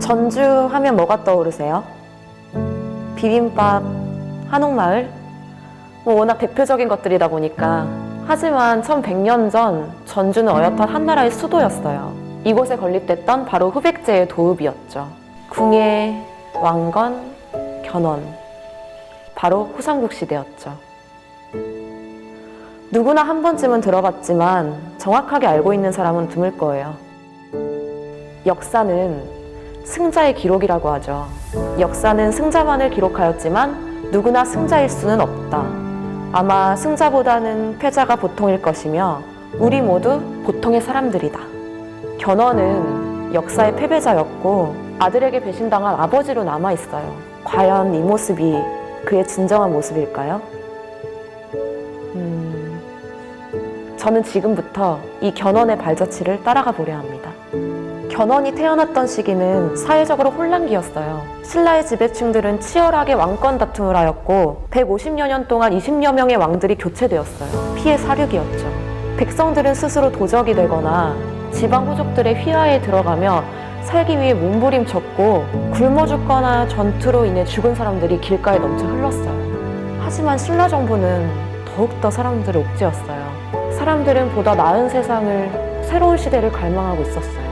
전주 하면 뭐가 떠오르세요? 비빔밥, 한옥마을? 워낙 대표적인 것들이다 보니까. 하지만 1100년 전 전주는 어엿한 한나라의 수도였어요. 이곳에 건립됐던 바로 후백제의 도읍이었죠. 궁예, 왕건, 견원. 바로 후삼국 시대였죠. 누구나 한 번쯤은 들어봤지만 정확하게 알고 있는 사람은 드물 거예요. 역사는 승자의 기록이라고 하죠. 역사는 승자만을 기록하였지만 누구나 승자일 수는 없다. 아마 승자보다는 패자가 보통일 것이며 우리 모두 보통의 사람들이다. 견훤은 역사의 패배자였고 아들에게 배신당한 아버지로 남아있어요. 과연 이 모습이 그의 진정한 모습일까요? 저는 지금부터 이 견훤의 발자취를 따라가 보려 합니다. 견훤이 태어났던 시기는 사회적으로 혼란기였어요. 신라의 지배층들은 치열하게 왕권 다툼을 하였고 150여 년 동안 20여 명의 왕들이 교체되었어요. 피해 사륙이었죠. 백성들은 스스로 도적이 되거나 지방 후족들의 휘하에 들어가며 살기 위해 몸부림쳤고 굶어 죽거나 전투로 인해 죽은 사람들이 길가에 넘쳐 흘렀어요. 하지만 신라 정부는 더욱더 사람들을 옥죄었어요. 사람들은 보다 나은 세상을, 새로운 시대를 갈망하고 있었어요.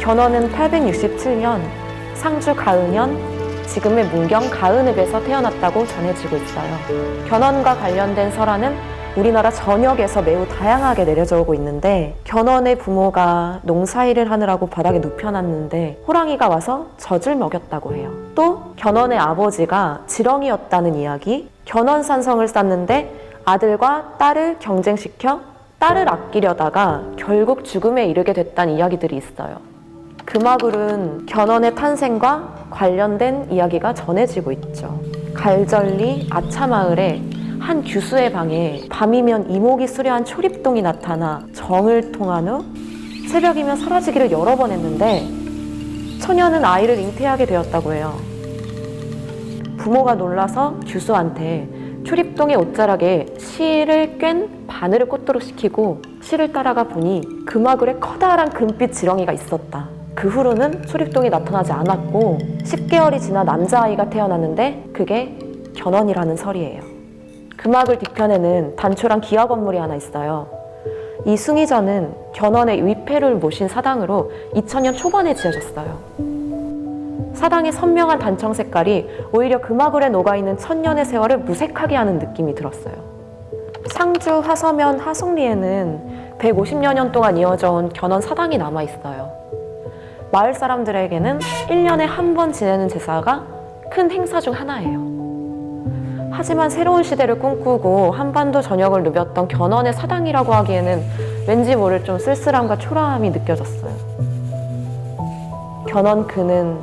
견훤은 867년 상주 가은현, 지금의 문경 가은읍에서 태어났다고 전해지고 있어요. 견훤과 관련된 설화는 우리나라 전역에서 매우 다양하게 내려져 오고 있는데 견훤의 부모가 농사일을 하느라고 바닥에 눕혀놨는데 호랑이가 와서 젖을 먹였다고 해요. 또 견훤의 아버지가 지렁이였다는 이야기, 견훤산성을 쌓는데 아들과 딸을 경쟁시켜 딸을 아끼려다가 결국 죽음에 이르게 됐다는 이야기들이 있어요. 금화굴은 견훤의 탄생과 관련된 이야기가 전해지고 있죠. 갈절리 아차마을에 한 규수의 방에 밤이면 이목이 수려한 초립동이 나타나 정을 통한 후 새벽이면 사라지기를 여러 번 했는데 처녀는 아이를 잉태하게 되었다고 해요. 부모가 놀라서 규수한테 초립동의 옷자락에 실을 꿰ν 바늘을 꽂도록 시키고 실을 따라가 보니 금화굴에 커다란 금빛 지렁이가 있었다. 그 후로는 초립동이 나타나지 않았고 10개월이 지나 남자아이가 태어났는데 그게 견훤이라는 설이에요. 금화굴 뒤편에는 단촐한 기와 건물이 하나 있어요. 이 숭의전은 견훤의 위패를 모신 사당으로 2000년 초반에 지어졌어요. 사당의 선명한 단청 색깔이 오히려 금화굴에 녹아있는 천년의 세월을 무색하게 하는 느낌이 들었어요. 상주 하서면 하송리에는 150여 년 동안 이어져 온 견훤 사당이 남아있어요. 마을 사람들에게는 1년에 한 번 지내는 제사가 큰 행사 중 하나예요. 하지만 새로운 시대를 꿈꾸고 한반도 전역을 누볐던 견훤의 사당이라고 하기에는 왠지 모를 좀 쓸쓸함과 초라함이 느껴졌어요. 견훤 그는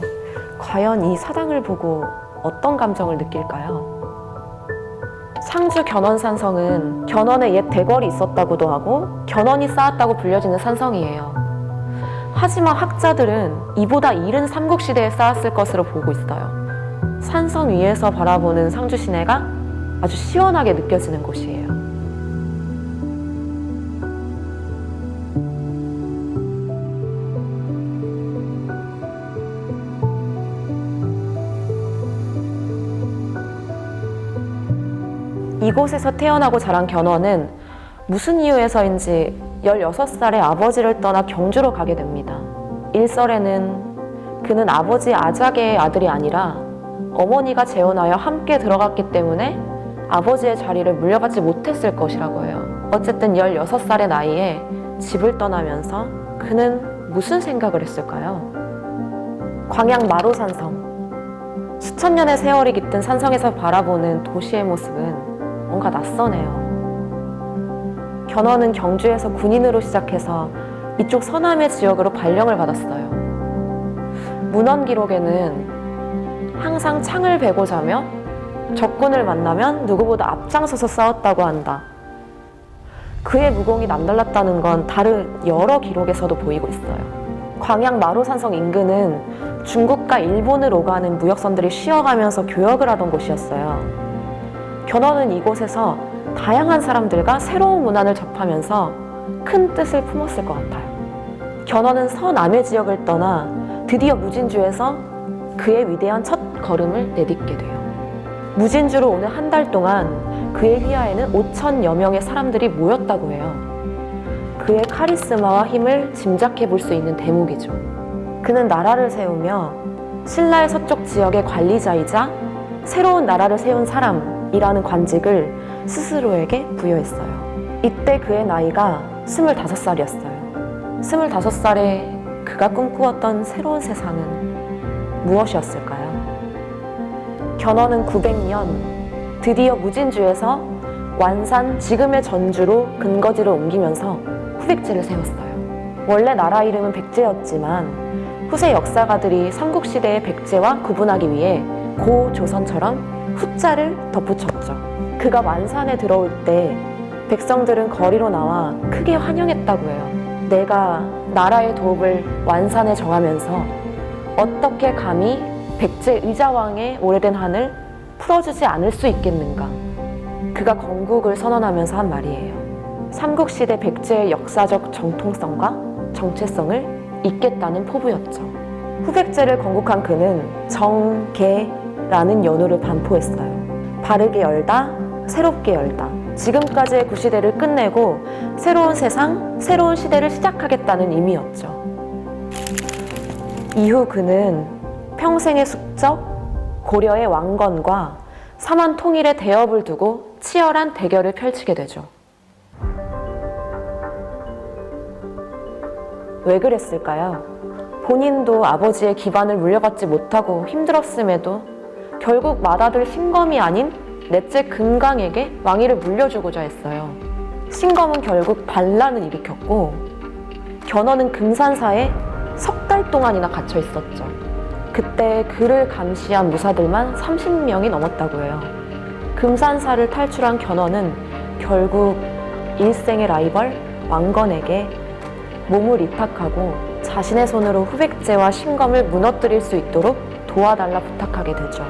과연 이 사당을 보고 어떤 감정을 느낄까요? 상주 견훤산성은 견훤의 옛 대궐이 있었다고도 하고 견훤이 쌓았다고 불려지는 산성이에요. 하지만 학자들은 이보다 이른 삼국시대에 쌓았을 것으로 보고 있어요. 산성 위에서 바라보는 상주 시내가 아주 시원하게 느껴지는 곳이에요. 이곳에서 태어나고 자란 견훤은 무슨 이유에서인지 16살에 아버지를 떠나 경주로 가게 됩니다. 일설에는 그는 아버지 아작의 아들이 아니라 어머니가 재혼하여 함께 들어갔기 때문에 아버지의 자리를 물려받지 못했을 것이라고 해요. 어쨌든 16살의 나이에 집을 떠나면서 그는 무슨 생각을 했을까요? 광양 마로산성. 수천 년의 세월이 깃든 산성에서 바라보는 도시의 모습은 뭔가 낯서네요. 견훤은 경주에서 군인으로 시작해서 이쪽 서남의 지역으로 발령을 받았어요. 문헌 기록에는 항상 창을 베고 자며 적군을 만나면 누구보다 앞장서서 싸웠다고 한다. 그의 무공이 남달랐다는 건 다른 여러 기록에서도 보이고 있어요. 광양 마로산성 인근은 중국과 일본을 오가는 무역선들이 쉬어가면서 교역을 하던 곳이었어요. 견훤은 이곳에서 다양한 사람들과 새로운 문화를 접하면서 큰 뜻을 품었을 것 같아요. 견훤은 서남의 지역을 떠나 드디어 무진주에서 그의 위대한 첫 걸음을 내딛게 돼요. 무진주로 오는 한 달 동안 그의 휘하에는 5천여 명의 사람들이 모였다고 해요. 그의 카리스마와 힘을 짐작해 볼 수 있는 대목이죠. 그는 나라를 세우며 신라의 서쪽 지역의 관리자이자 새로운 나라를 세운 사람이라는 관직을 스스로에게 부여했어요. 이때 그의 나이가 25살이었어요. 25살에 그가 꿈꾸었던 새로운 세상은 무엇이었을까요? 견훤은 900년 드디어 무진주에서 완산 지금의 전주로 근거지를 옮기면서 후백제를 세웠어요. 원래 나라 이름은 백제였지만 후세 역사가들이 삼국시대의 백제와 구분하기 위해 고조선처럼 후자를 덧붙였죠. 그가 완산에 들어올 때 백성들은 거리로 나와 크게 환영했다고 해요. 내가 나라의 도읍을 완산에 정하면서 어떻게 감히 백제 의자왕의 오래된 한을 풀어주지 않을 수 있겠는가. 그가 건국을 선언하면서 한 말이에요. 삼국시대 백제의 역사적 정통성과 정체성을 잇겠다는 포부였죠. 후백제를 건국한 그는 정계라는 연호를 반포했어요. 바르게 열다, 새롭게 열다. 지금까지의 구시대를 끝내고 새로운 세상, 새로운 시대를 시작하겠다는 의미였죠. 이후 그는 평생의 숙적, 고려의 왕건과 삼한 통일의 대업을 두고 치열한 대결을 펼치게 되죠. 왜 그랬을까요? 본인도 아버지의 기반을 물려받지 못하고 힘들었음에도 결국 맏아들 신검이 아닌 넷째 금강에게 왕위를 물려주고자 했어요. 신검은 결국 반란을 일으켰고 견훤은 금산사에 석 달 동안이나 갇혀 있었죠. 그때 그를 감시한 무사들만 30명이 넘었다고 해요. 금산사를 탈출한 견훤은 결국 일생의 라이벌 왕건에게 몸을 위탁하고 자신의 손으로 후백제와 신검을 무너뜨릴 수 있도록 도와달라 부탁하게 되죠.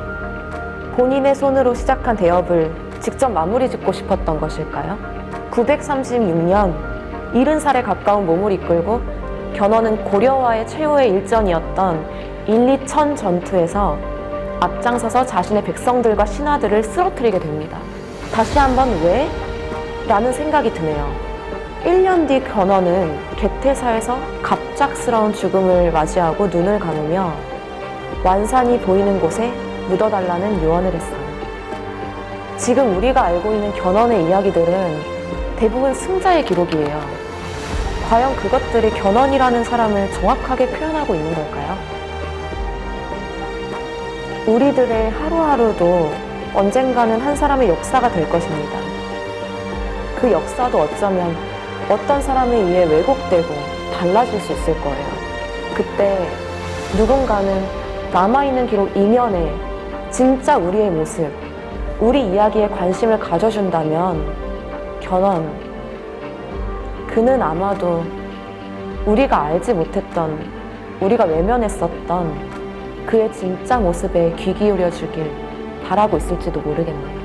본인의 손으로 시작한 대업을 직접 마무리 짓고 싶었던 것일까요? 936년 70살에 가까운 몸을 이끌고 견훤은 고려와의 최후의 일전이었던 일리천 전투에서 앞장서서 자신의 백성들과 신하들을 쓰러뜨리게 됩니다. 다시 한번 왜? 라는 생각이 드네요. 1년 뒤 견훤은 개태사에서 갑작스러운 죽음을 맞이하고 눈을 감으며 완산이 보이는 곳에 묻어달라는 유언을 했어요. 지금 우리가 알고 있는 견훤의 이야기들은 대부분 승자의 기록이에요. 과연 그것들이 견훤이라는 사람을 정확하게 표현하고 있는 걸까요? 우리들의 하루하루도 언젠가는 한 사람의 역사가 될 것입니다. 그 역사도 어쩌면 어떤 사람에 의해 왜곡되고 달라질 수 있을 거예요. 그때 누군가는 남아있는 기록 이면에 진짜 우리의 모습, 우리 이야기에 관심을 가져준다면 견훤, 그는 아마도 우리가 알지 못했던, 우리가 외면했었던 그의 진짜 모습에 귀 기울여 주길 바라고 있을지도 모르겠네요.